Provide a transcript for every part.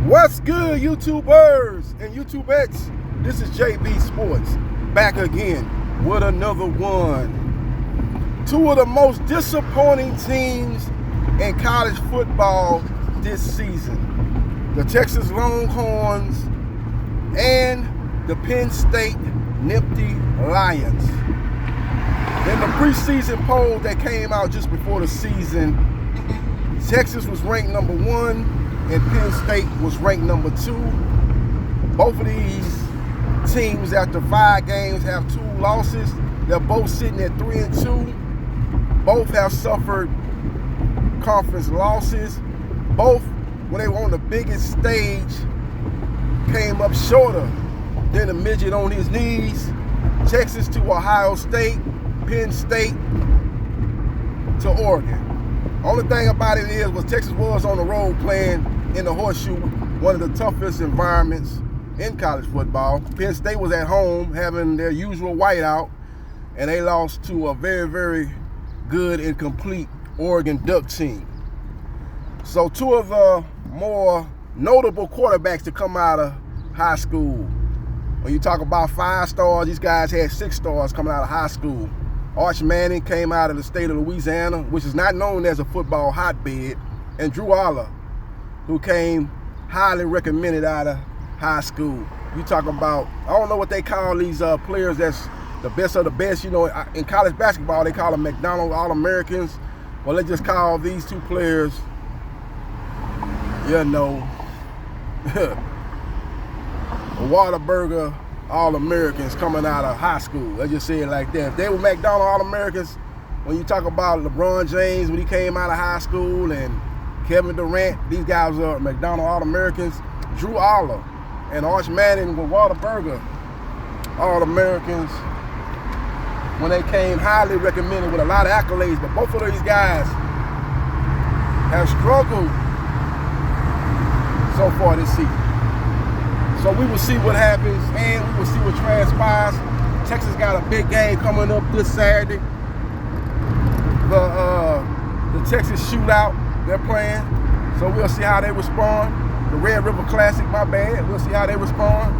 What's good, YouTubers and YouTubettes? This is JB Sports, back again with another one. Two of the most disappointing teams in college football this season. The Texas Longhorns and the Penn State Nittany Lions. In the preseason poll that came out just before the season, Texas was ranked number 1 and Penn State was ranked number 2. Both of these teams, after 5 games, have 2 losses. They're both sitting at 3-2. Both have suffered conference losses. Both, when they were on the biggest stage, came up shorter than a midget on his knees. Texas to Ohio State, Penn State to Oregon. Only thing about it was Texas was on the road playing in the Horseshoe, one of the toughest environments in college football. Penn State was at home having their usual whiteout, and they lost to a very, very good and complete Oregon Duck team. So 2 of the more notable quarterbacks to come out of high school. When you talk about 5 stars, these guys had 6 stars coming out of high school. Arch Manning came out of the state of Louisiana, which is not known as a football hotbed, and Drew Aller, who came highly recommended out of high school. You talk about, I don't know what they call these players that's the best of the best. You know, in college basketball, they call them McDonald's All-Americans. Well, let's just call these 2 players, you know, Whataburger All-Americans coming out of high school. Let's just say it like that. If they were McDonald's All-Americans, when you talk about LeBron James when he came out of high school and Kevin Durant, these guys are McDonald's All-Americans. Drew Aller and Arch Manning were Whataburger All-Americans when they came highly recommended with a lot of accolades. But both of these guys have struggled so far this season. So we will see what happens, and we will see what transpires. Texas got a big game coming up this Saturday. The Texas Shootout they're playing. So we'll see how they respond. The Red River Classic, my bad. We'll see how they respond.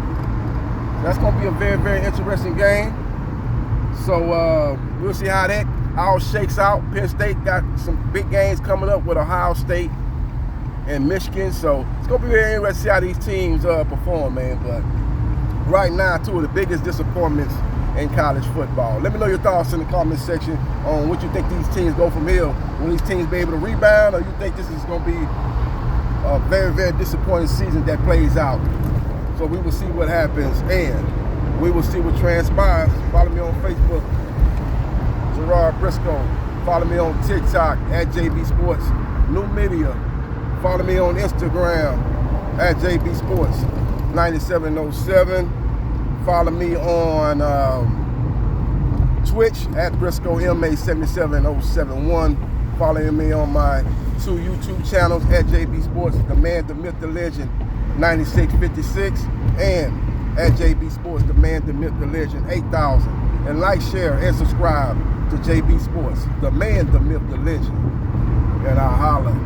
That's going to be a very, very interesting game. So we'll see how that all shakes out. Penn State got some big games coming up with Ohio State and Michigan, so it's gonna be very interesting to see how these teams perform, man. But right now, 2 of the biggest disappointments in college football. Let me know your thoughts in the comment section on what you think these teams go from here. Will these teams be able to rebound, or you think this is gonna be a very, very disappointing season that plays out? So we will see what happens, and we will see what transpires. Follow me on Facebook, Gerard Briscoe. Follow me on TikTok at JB Sports New Media. Follow me on Instagram at JB Sports 9707. Follow me on Twitch at Briscoe MA 77071. Follow me on my 2 YouTube channels at JB Sports, The Man, The Myth, The Legend 9656, and at JB Sports, The Man, The Myth, The Legend 8000. And like, share, and subscribe to JB Sports, The Man, The Myth, The Legend. And I'll holler.